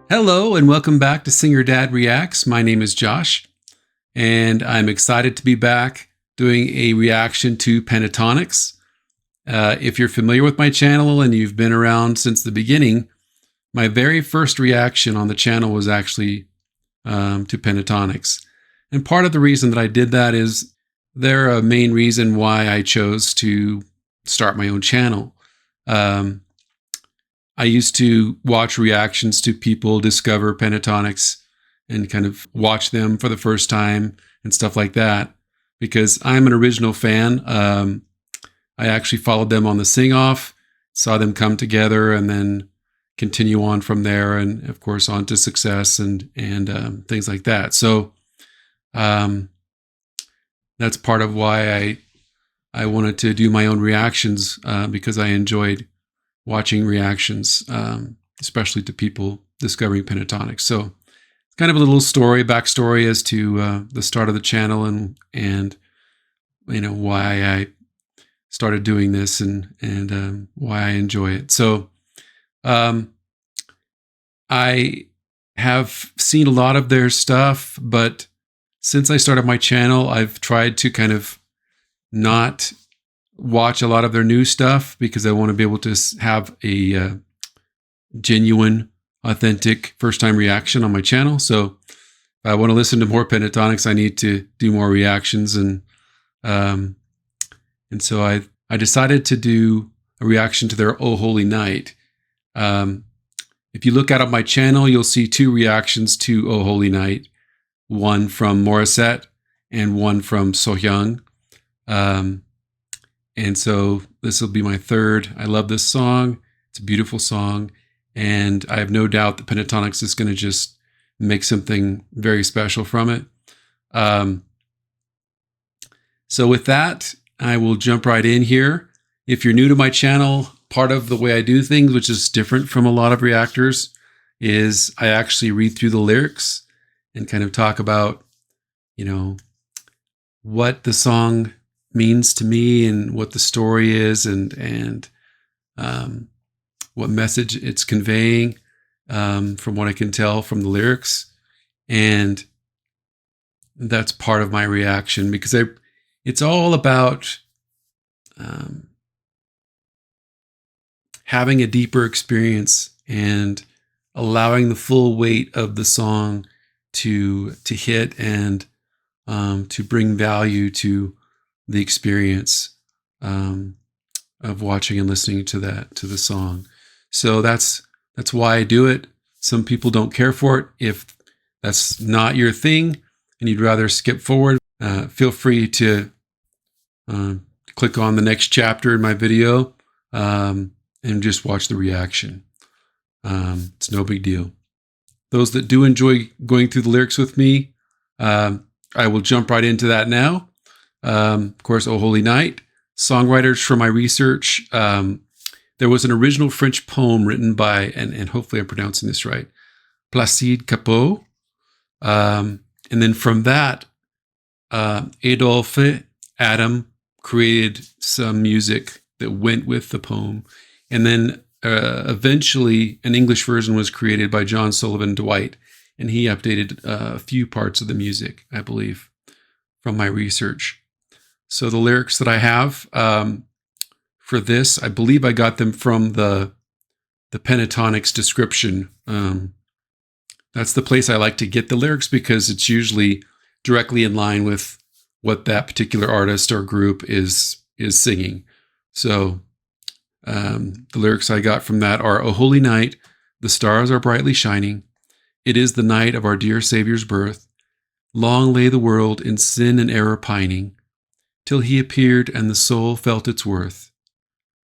Hello and welcome back to Singer Dad Reacts. My name is Josh, and I'm excited to be back doing a reaction to Pentatonix. If you're familiar with my channel and you've been around since the beginning, my very first reaction on the channel was actually to Pentatonix. And part of the reason that I did that is they're a main reason why I chose to start my own channel. I used to watch reactions to people discover Pentatonix and kind of watch them for the first time and stuff like that because I'm an original fan. I actually followed them on the Sing Off, saw them come together, and then continue on from there, and of course on to Success and things like that. So that's part of why I wanted to do my own reactions because I enjoyed watching reactions, especially to people discovering Pentatonix. So it's kind of a little backstory as to the start of the channel and you know why I started doing this and why I enjoy it. So I have seen a lot of their stuff, but since I started my channel, I've tried to kind of not watch a lot of their new stuff because I want to be able to have a genuine, authentic first-time reaction on my channel. So if I want to listen to more Pentatonix, I need to do more reactions, and so I decided to do a reaction to their Oh Holy Night. If you look out at my channel, you'll see two reactions to Oh Holy Night, one from Morissette and one from Sohyang. And so this will be my third. I love this song. It's a beautiful song. And I have no doubt that Pentatonix is going to just make something very special from it. So with that, I will jump right in here. If you're new to my channel, part of the way I do things, which is different from a lot of reactors, is I actually read through the lyrics and kind of talk about, you know, what the song means to me and what the story is and what message it's conveying, from what I can tell from the lyrics. And that's part of my reaction because it's all about having a deeper experience and allowing the full weight of the song to hit and to bring value to the experience of watching and listening to the song. So that's why I do it. Some people don't care for it. If that's not your thing and you'd rather skip forward, feel free to click on the next chapter in my video and just watch the reaction. It's no big deal. Those that do enjoy going through the lyrics with me, I will jump right into that now. Of course, Oh Holy Night. Songwriters for my research. There was an original French poem written by, and hopefully I'm pronouncing this right, Placide Cappeau. And then from that, Adolphe Adam created some music that went with the poem. And then eventually an English version was created by John Sullivan Dwight, and he updated a few parts of the music, I believe, from my research. So the lyrics that I have for this, I believe I got them from the Pentatonix description. That's the place I like to get the lyrics because it's usually directly in line with what that particular artist or group is singing. So the lyrics I got from that are, Oh holy night, the stars are brightly shining. It is the night of our dear Savior's birth. Long lay the world in sin and error pining, till he appeared and the soul felt its worth.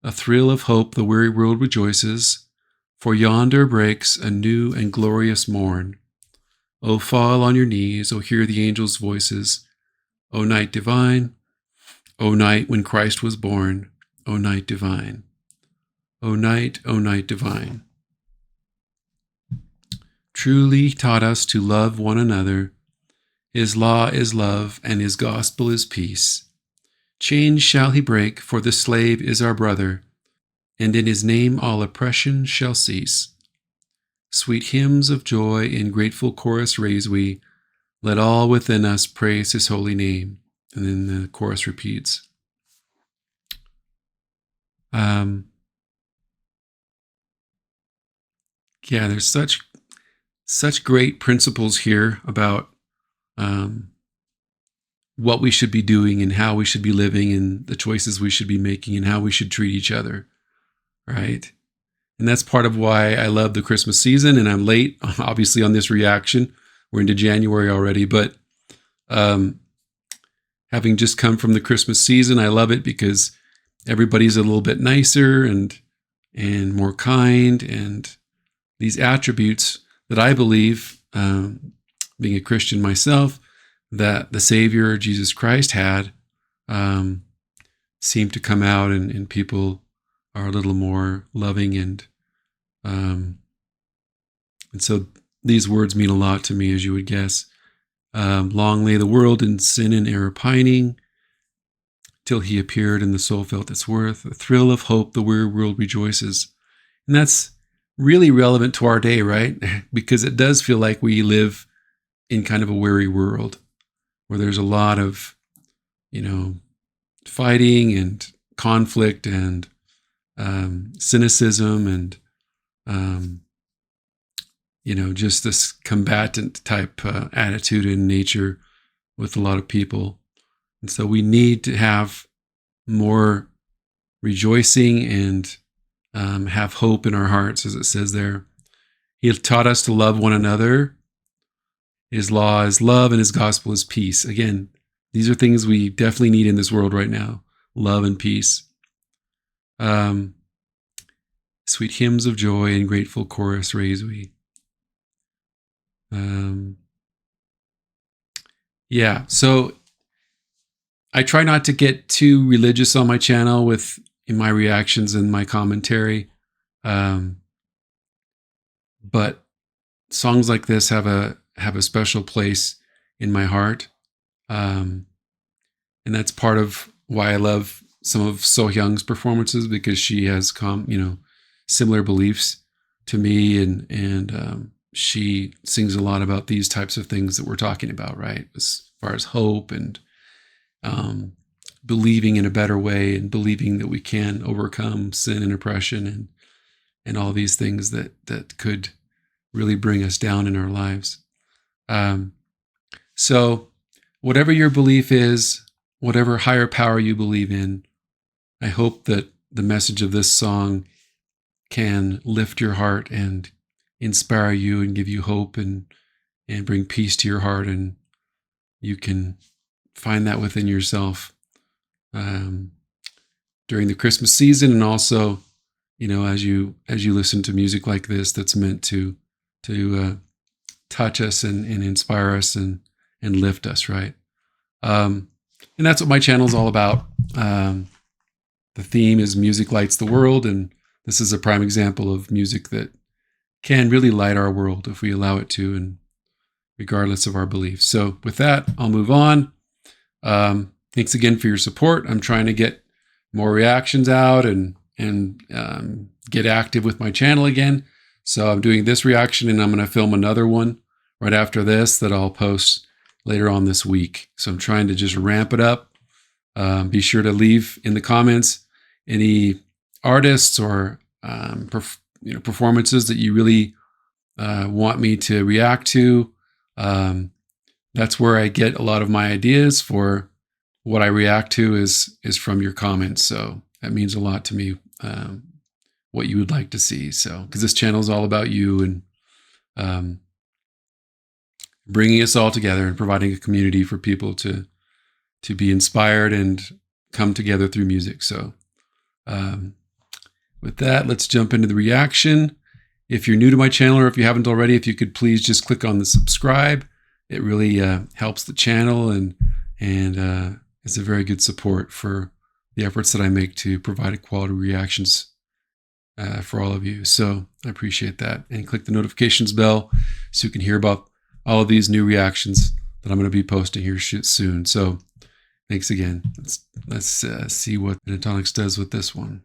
A thrill of hope the weary world rejoices, for yonder breaks a new and glorious morn. O fall on your knees, O hear the angels' voices. O night divine, O night when Christ was born, O night divine. O night divine. Truly taught us to love one another. His law is love, and his gospel is peace. Chains shall he break, for the slave is our brother, and in his name all oppression shall cease. Sweet hymns of joy in grateful chorus raise we. Let all within us praise his holy name. And then the chorus repeats. Yeah, there's such great principles here about what we should be doing and how we should be living and the choices we should be making and how we should treat each other, right? And that's part of why I love the Christmas season. And I'm late, obviously, on this reaction. We're into January already, but having just come from the Christmas season, I love it because everybody's a little bit nicer and more kind, and these attributes that I believe, being a Christian myself, that the Savior Jesus Christ had, seem to come out, and people are a little more loving, and so these words mean a lot to me, as you would guess. Long lay the world in sin and error pining, till he appeared and the soul felt its worth. A thrill of hope, the weary world rejoices. And that's really relevant to our day, right? Because it does feel like we live in kind of a weary world where there's a lot of, fighting and conflict and cynicism and, just this combatant type attitude in nature with a lot of people. And so we need to have more rejoicing and have hope in our hearts, as it says there. He has taught us to love one another. His law is love and his gospel is peace. Again, these are things we definitely need in this world right now. Love and peace. Sweet hymns of joy and grateful chorus raise we. So I try not to get too religious on my channel in my reactions and my commentary. But songs like this have a special place in my heart. And that's part of why I love some of So-Hyung's performances, because she has similar beliefs to me, and she sings a lot about these types of things that we're talking about, right? As far as hope and believing in a better way, and believing that we can overcome sin and oppression and all these things that could really bring us down in our lives. So whatever your belief is, whatever higher power you believe in, I hope that the message of this song can lift your heart and inspire you and give you hope and bring peace to your heart, and you can find that within yourself during the Christmas season, and also, as you listen to music like this that's meant to touch us and inspire us and lift us, right? And that's what my channel is all about. The theme is music lights the world, and this is a prime example of music that can really light our world if we allow it to, and regardless of our beliefs. So with that, I'll move on. Thanks again for your support. I'm trying to get more reactions out and get active with my channel again. So I'm doing this reaction, and I'm going to film another one right after this that I'll post later on this week. So I'm trying to just ramp it up. Be sure to leave in the comments any artists or performances that you really want me to react to. That's where I get a lot of my ideas for what I react to is from your comments. So that means a lot to me, what you would like to see. So, because this channel is all about you and bringing us all together and providing a community for people to be inspired and come together through music. So with that, let's jump into the reaction. If you're new to my channel, or if you haven't already, if you could please just click on the subscribe. It really helps the channel, and it's a very good support for the efforts that I make to provide quality reactions for all of you. So I appreciate that. And click the notifications bell so you can hear about all of these new reactions that I'm going to be posting here soon. So thanks again. Let's see what Pentatonix does with this one.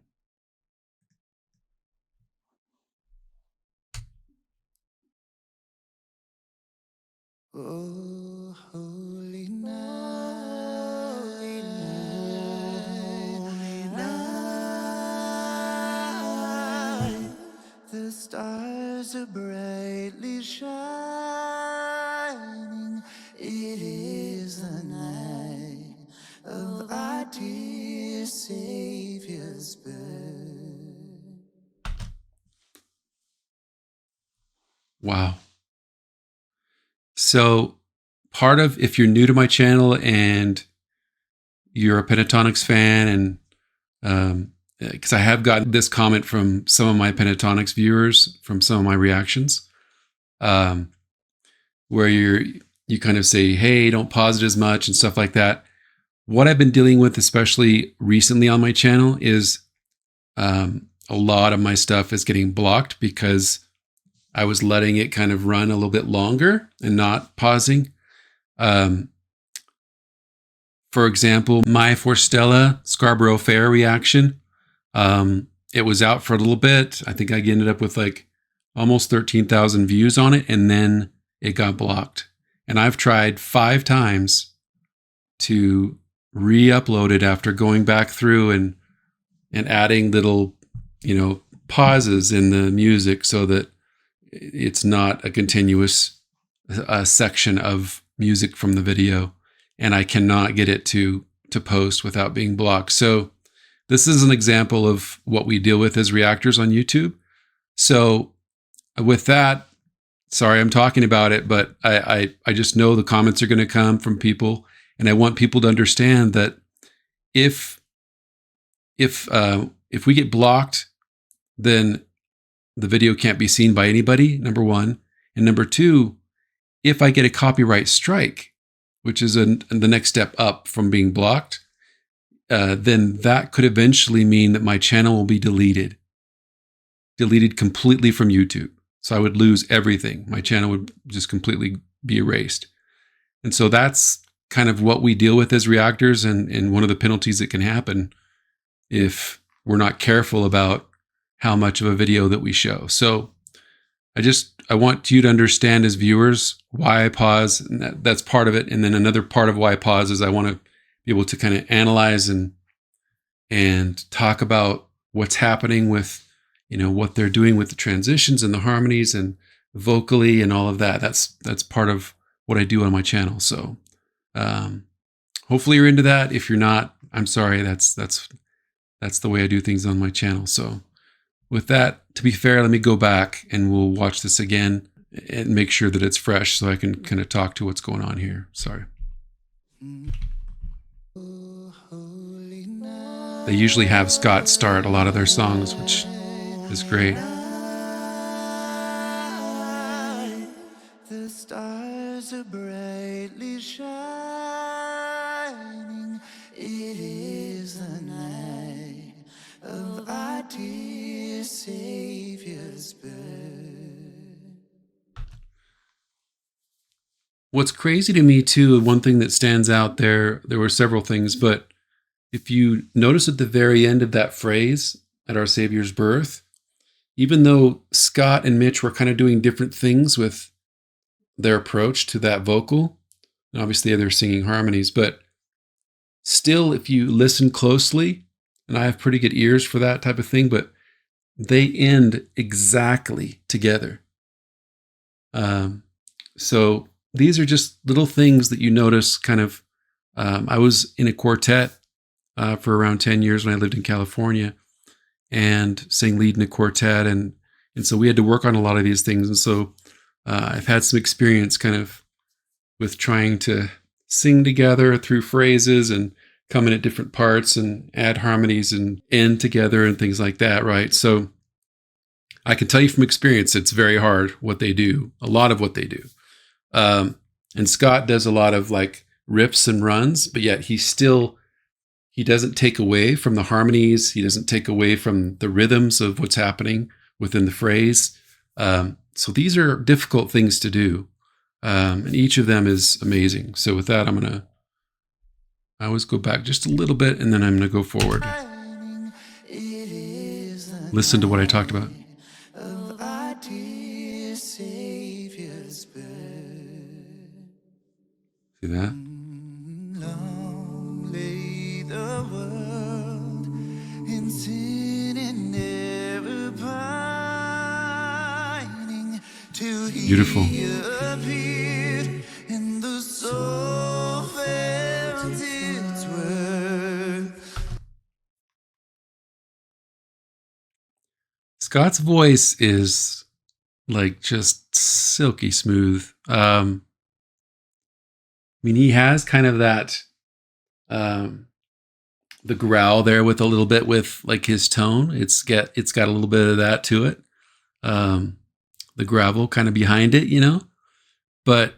Oh, holy night, holy night. The stars are brightly shining. It is the night of our dear Savior's birth. Wow. So part of, if you're new to my channel and you're a Pentatonics fan, and because I have gotten this comment from some of my Pentatonics viewers from some of my reactions, where you kind of say, hey, don't pause it as much and stuff like that. What I've been dealing with, especially recently on my channel, is a lot of my stuff is getting blocked because I was letting it kind of run a little bit longer and not pausing. For example, my Forstella Scarborough Fair reaction, it was out for a little bit. I think I ended up with like almost 13,000 views on it, and then it got blocked. And I've tried 5 times to re-upload it after going back through and adding little, pauses in the music so that it's not a continuous section of music from the video, and I cannot get it to post without being blocked. So this is an example of what we deal with as reactors on YouTube. So with that, sorry I'm talking about it, but I just know the comments are going to come from people, and I want people to understand that if we get blocked, then the video can't be seen by anybody, number one. And number two, if I get a copyright strike, which is the next step up from being blocked, then that could eventually mean that my channel will be deleted completely from YouTube. So I would lose everything. My channel would just completely be erased. And so that's kind of what we deal with as reactors, and one of the penalties that can happen if we're not careful about how much of a video that we show. So I want you to understand as viewers why I pause, and that's part of it. And then another part of why I pause is I want to be able to kind of analyze and talk about what's happening with, what they're doing with the transitions and the harmonies and vocally and all of that. That's part of what I do on my channel. So hopefully you're into that. If you're not, I'm sorry. That's the way I do things on my channel. So with that, to be fair, let me go back and we'll watch this again and make sure that it's fresh so I can kind of talk to what's going on here. Sorry. They usually have Scott start a lot of their songs, which is great. The stars are brightly shining. It is the night of our dear Savior's birth. What's crazy to me too, one thing that stands out there were several things, but if you notice at the very end of that phrase, at our Savior's birth, even though Scott and Mitch were kind of doing different things with their approach to that vocal, and obviously they're singing harmonies, but still, if you listen closely, and I have pretty good ears for that type of thing, but they end exactly together. So these are just little things that you notice kind of. I was in a quartet for around 10 years when I lived in California and sang lead in a quartet. And so we had to work on a lot of these things. And so I've had some experience kind of with trying to sing together through phrases and come in at different parts and add harmonies and end together and things like that, right? So I can tell you from experience, it's very hard what they do, a lot of what they do. And Scott does a lot of like riffs and runs, but yet he doesn't take away from the harmonies. He doesn't take away from the rhythms of what's happening within the phrase. So these are difficult things to do. And each of them is amazing. So with that, I always go back just a little bit and then I'm going to go forward. Listen to what I talked about. Of our dear Savior's birth. Look at that. Long lay the world in sin and never pining till Beautiful. he appeared and the soul felt its worth. Scott's voice is like just silky smooth. I mean, he has kind of that the growl there with a little bit with like his tone. It's got a little bit of that to it. The gravel kind of behind it, you know, but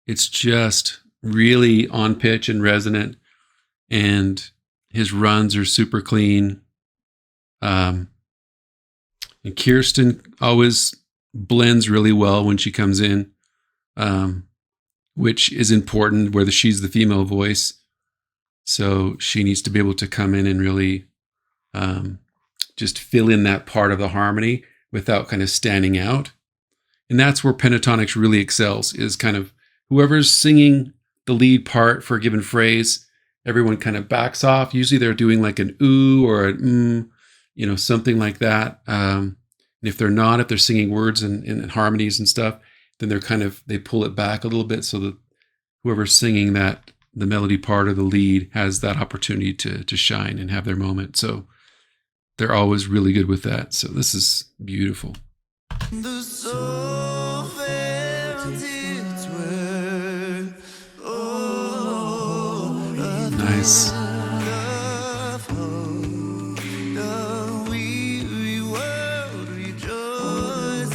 it's just really on pitch and resonant, and his runs are super clean. And Kirsten always blends really well when she comes in, which is important where she's the female voice. So she needs to be able to come in and really just fill in that part of the harmony without kind of standing out. And that's where Pentatonix really excels, is kind of whoever's singing the lead part for a given phrase, everyone kind of backs off. Usually they're doing like an ooh or an you know, something like that. And if they're not, if they're singing words and harmonies and stuff, then they pull it back a little bit so that whoever's singing that, the melody part or the lead, has that opportunity to shine and have their moment. So they're always really good with that. So this is beautiful. The soul felt its worth. Oh, Nice.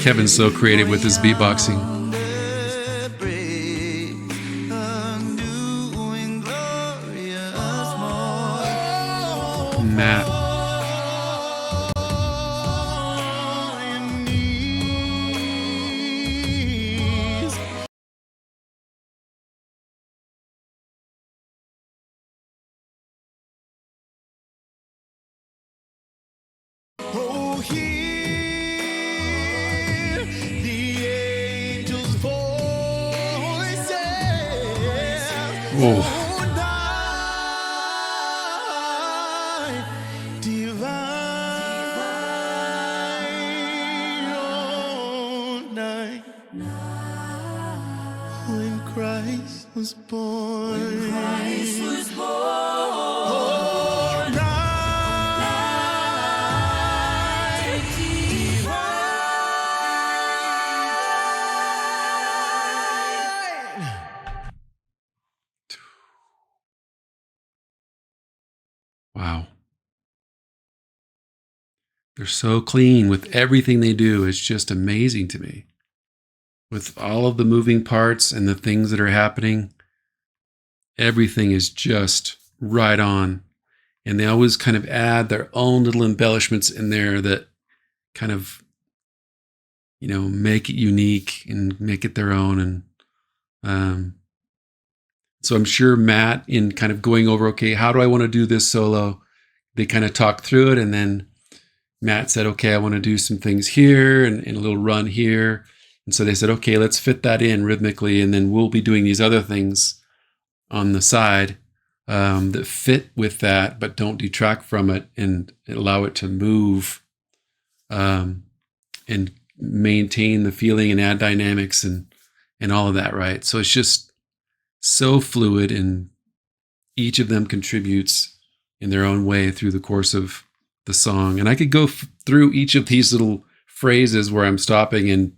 Kevin's so creative with his beatboxing. Matt. Oh, hear the angels' voices. Whoa. Oh, night divine, oh, night when Christ was born. Oh, night divine. Wow. They're so clean with everything they do. It's just amazing to me. With all of the moving parts and the things that are happening, everything is just right on. And they always kind of add their own little embellishments in there that kind of, you know, make it unique and make it their own. And so I'm sure Matt, in kind of going over, okay, how do I want to do this solo? They kind of talked through it, and then Matt said, okay, I want to do some things here and a little run here. And so they said, okay, let's fit that in rhythmically, and then we'll be doing these other things on the side that fit with that, but don't detract from it, and allow it to move and maintain the feeling and add dynamics and all of that, right? So it's just so fluid, and each of them contributes in their own way through the course of the song. And I could go through each of these little phrases where I'm stopping, and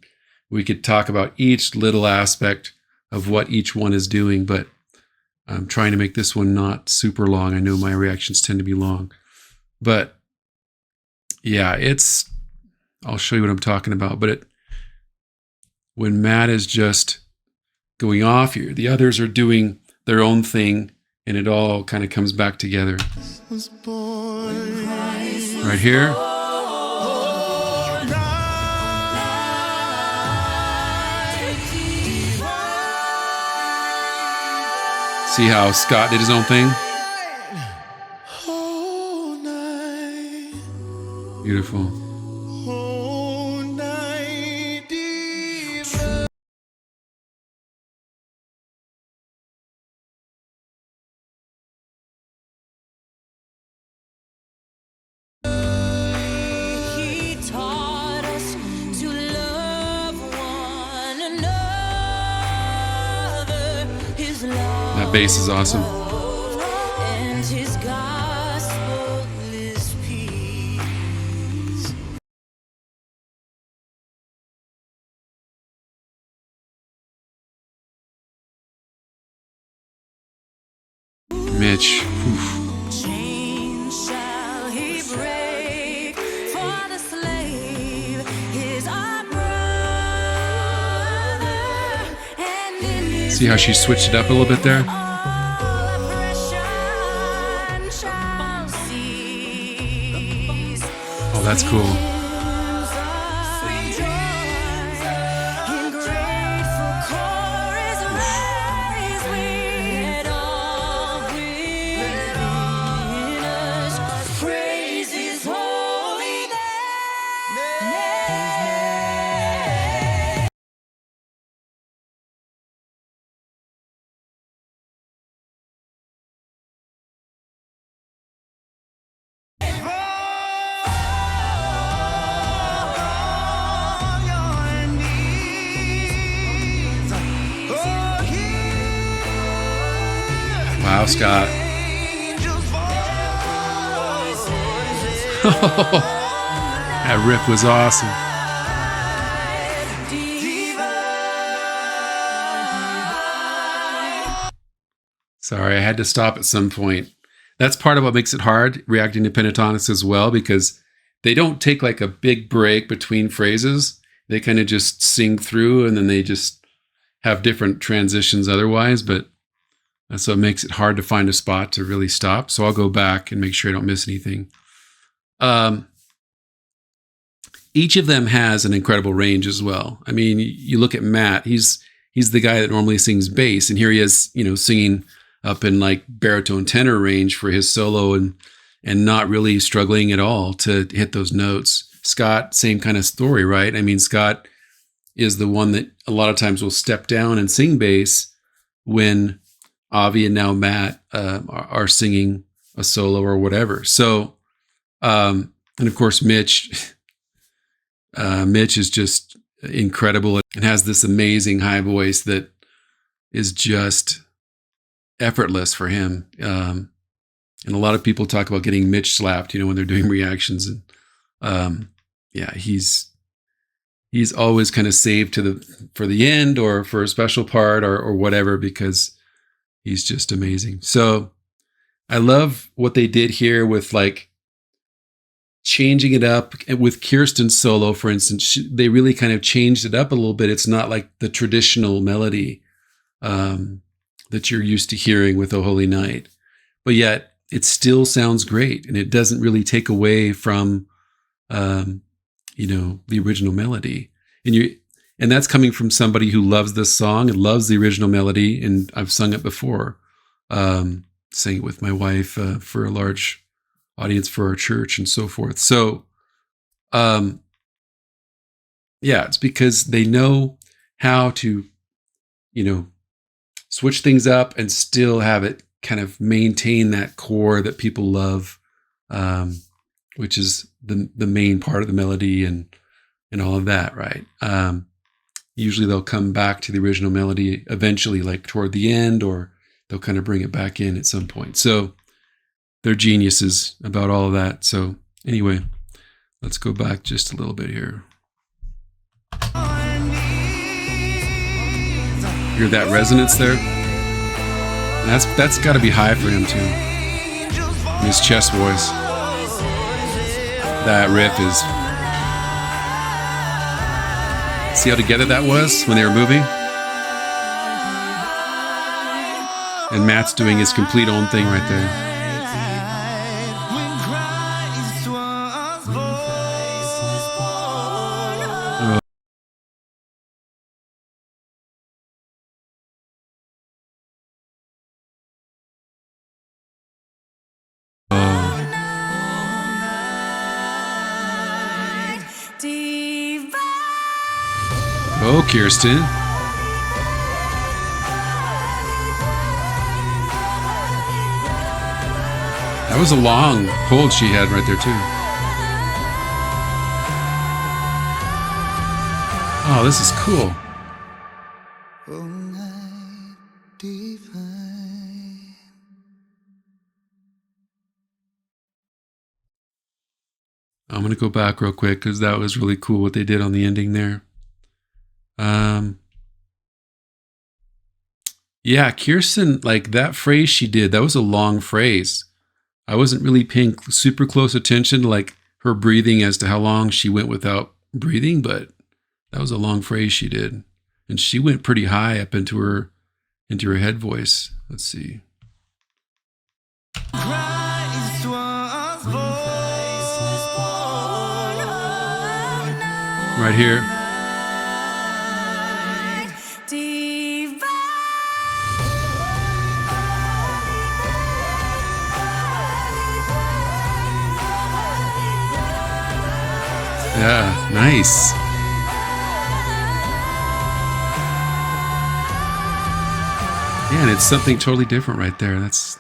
we could talk about each little aspect of what each one is doing, but I'm trying to make this one not super long. I know my reactions tend to be long, but yeah, I'll show you what I'm talking about. But when Matt is just going off here, the others are doing their own thing, and it all kind of comes back together. Right here. See how Scott did his own thing? Beautiful. That bass is awesome. And his gospel is peace. Mitch. Oof. Chains shall he break, for the slave is our brother. And in his See how she switched it up a little bit there? all oppression shall cease. Oh, that's cool. Hymns of joy in grateful chorus raise we, and all within us praise His holy name. On your knees. Oh, hear Wow, Scott. angels' voices. That riff was awesome. Sorry, I had to stop at some point. That's part of what makes it hard reacting to pentatonics as well, because they don't take like a big break between phrases. They kind of just sing through and then they just have different transitions otherwise. But so it makes it hard to find a spot to really stop. So I'll go back and make sure I don't miss anything. Each of them has an incredible range as well. I mean, you look at Matt, he's the guy that normally sings bass, and here he is, singing up in like baritone tenor range for his solo and not really struggling at all to hit those notes. Scott, same kind of story, right? I mean, Scott is the one that a lot of times will step down and sing bass when Avi and now Matt are singing a solo or whatever. So, and of course, Mitch is just incredible and has this amazing high voice that is just effortless for him. And a lot of people talk about getting Mitch slapped, when they're doing reactions. And yeah, he's always kind of saved for the end or for a special part or whatever, because he's just amazing. So I love what they did here with like changing it up. And with Kirsten's solo, for instance, they really kind of changed it up a little bit. It's not like the traditional melody that you're used to hearing with O Holy Night, but yet it still sounds great, and it doesn't really take away from the original melody. And that's coming from somebody who loves this song and loves the original melody. And I've sung it before, sang it with my wife for a large audience for our church and so forth. So, yeah, it's because they know how to, switch things up and still have it kind of maintain that core that people love, which is the main part of the melody and all of that, right? Usually they'll come back to the original melody eventually, like toward the end, or they'll kind of bring it back in at some point. So they're geniuses about all of that. So anyway, let's go back just a little bit here. Hear that resonance there? That's got to be high for him too. And his chest voice. That riff is. See how together that was when they were moving? And Matt's doing his complete own thing right there. When Christ was born. Oh, Kirsten. That was a long hold she had right there, too. Oh, this is cool. Oh, night divine. I'm going to go back real quick because that was really cool what they did on the ending there. Yeah, Kirsten, like that phrase she did, that was a long phrase. I wasn't really paying super close attention to like her breathing as to how long she went without breathing, but that was a long phrase she did. And she went pretty high up into her head voice. Let's see. Christ was born. Right here. Yeah, nice. Yeah, and it's something totally different right there. That's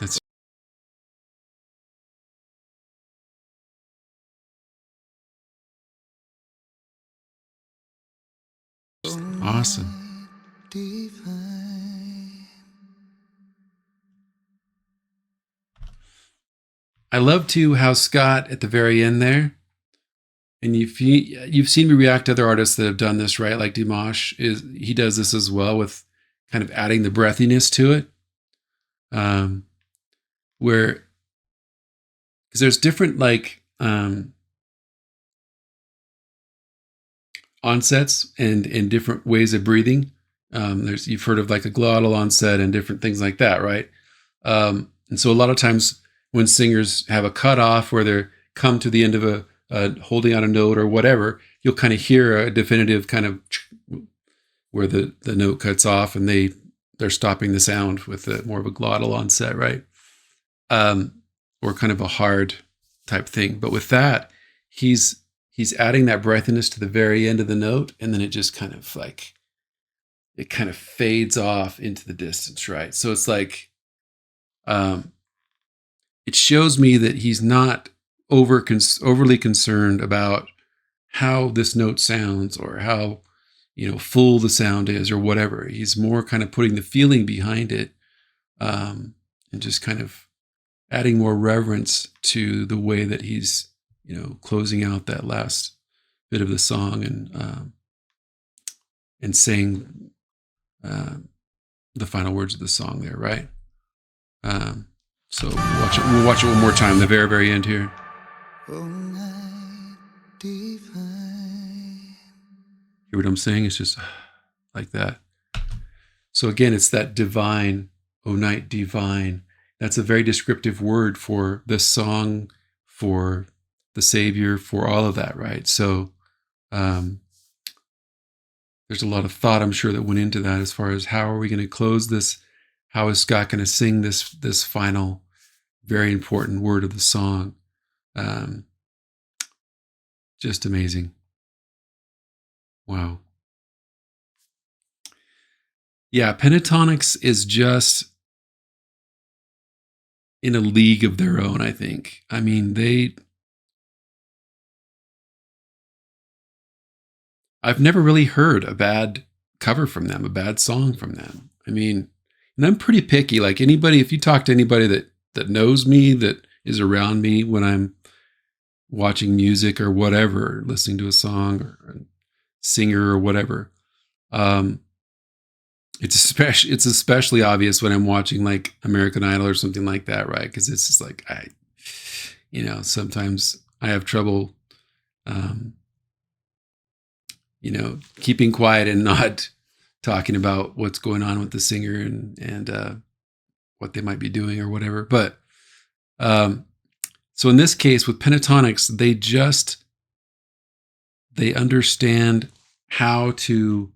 awesome. Divine. I love too how Scott at the very end there, and you've seen me react to other artists that have done this, right? Like Dimash he does this as well with kind of adding the breathiness to it, where because there's different like onsets and different ways of breathing. You've heard of like a glottal onset and different things like that, right? And so a lot of times when singers have a cutoff where they come to the end of a holding on a note or whatever, you'll kind of hear a definitive kind of where the note cuts off and they're stopping the sound with more of a glottal onset, right? Or kind of a hard type thing. But with that, he's adding that breathiness to the very end of the note, and then it just kind of like it kind of fades off into the distance, right? So it's like it shows me that he's not overly concerned about how this note sounds or how full the sound is or whatever. He's more kind of putting the feeling behind it, and just kind of adding more reverence to the way that he's closing out that last bit of the song and saying the final words of the song there, right? So we'll watch it one more time, the very, very end here. Oh, night divine. Hear what I'm saying? It's just like that. So again, it's that divine, oh night divine. That's a very descriptive word for the song, for the Savior, for all of that, right? So there's a lot of thought, I'm sure, that went into that as far as how are we going to close this? How is Scott going to sing this final, very important word of the song? Just amazing. Wow. Yeah, Pentatonics is just in a league of their own, I think. I mean, I've never really heard a bad cover from them, a bad song from them. I mean, and I'm pretty picky. Like anybody, if you talk to anybody that knows me, that is around me when I'm watching music or whatever, listening to a song or a singer or whatever, it's especially obvious when I'm watching like American Idol or something like that, right? Because it's just like sometimes I have trouble, keeping quiet and not talking about what's going on with the singer and what they might be doing or whatever. But so in this case with Pentatonics, they understand how to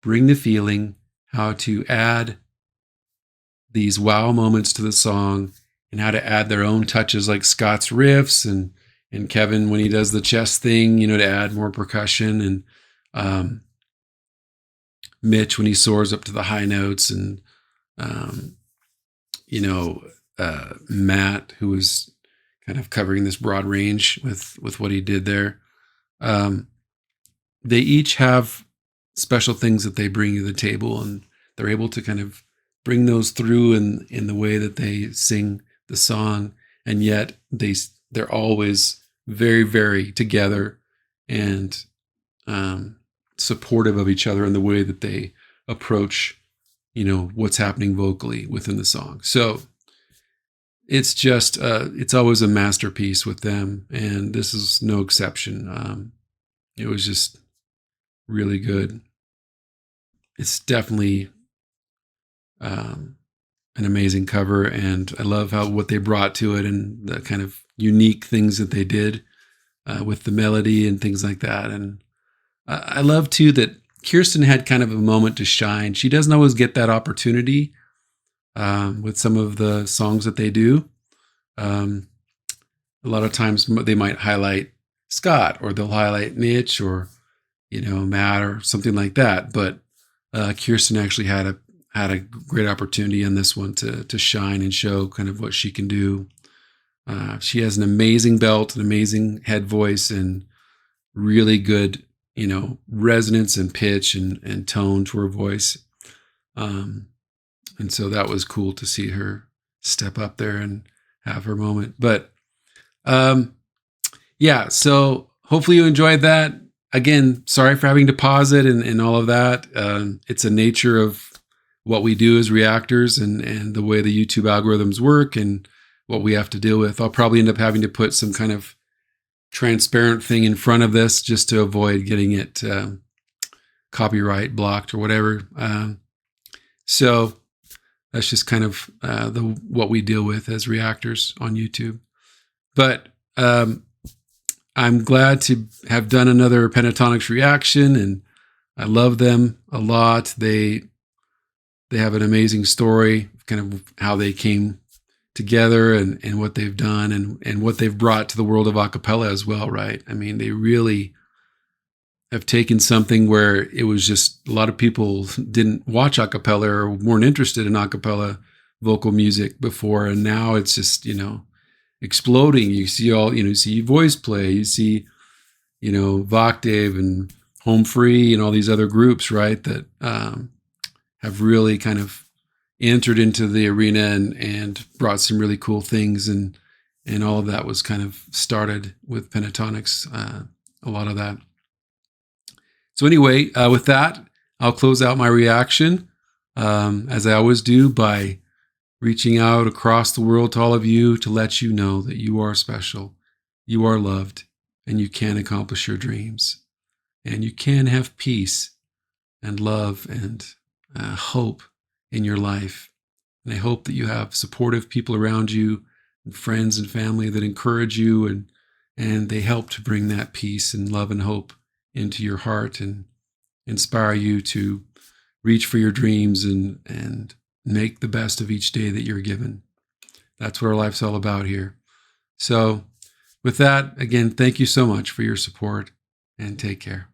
bring the feeling, how to add these wow moments to the song, and how to add their own touches, like Scott's riffs and Kevin when he does the chest thing, to add more percussion, and Mitch when he soars up to the high notes, and Matt, who was kind of covering this broad range with what he did there. They each have special things that they bring to the table, and they're able to kind of bring those through in the way that they sing the song, and yet they're always very, very together and supportive of each other in the way that they approach, what's happening vocally within the song. So it's just, it's always a masterpiece with them. And this is no exception. It was just really good. It's definitely an amazing cover. And I love what they brought to it and the kind of unique things that they did with the melody and things like that. And I love too that Kirsten had kind of a moment to shine. She doesn't always get that opportunity with some of the songs that they do. A lot of times they might highlight Scott, or they'll highlight Mitch, or Matt, or something like that. But Kirsten actually had a great opportunity on this one to shine and show kind of what she can do. She has an amazing belt, an amazing head voice, and really good, resonance and pitch and tone to her voice. And so that was cool to see her step up there and have her moment. But yeah, so hopefully you enjoyed that. Again, sorry for having to pause it and all of that. It's a nature of what we do as reactors and the way the YouTube algorithms work and what we have to deal with. I'll probably end up having to put some kind of transparent thing in front of this just to avoid getting it copyright blocked or whatever. So that's just kind of what we deal with as reactors on YouTube. But I'm glad to have done another Pentatonix reaction, and I love them a lot. They have an amazing story, kind of how they came together and what they've done and what they've brought to the world of acapella as well, right? I mean, they really have taken something where it was just a lot of people didn't watch acapella or weren't interested in acapella vocal music before, and now it's just, exploding. You see you see Voice Play, you see, Voctave and Home Free and all these other groups, right, that have really kind of entered into the arena and brought some really cool things, and all of that was kind of started with Pentatonix, a lot of that. So anyway, with that, I'll close out my reaction, as I always do, by reaching out across the world to all of you to let you know that you are special, you are loved, and you can accomplish your dreams, and you can have peace and love and hope in your life. And I hope that you have supportive people around you and friends and family that encourage you and they help to bring that peace and love and hope into your heart and inspire you to reach for your dreams and make the best of each day that you're given. That's what our life's all about here. So with that, again, thank you so much for your support, and take care.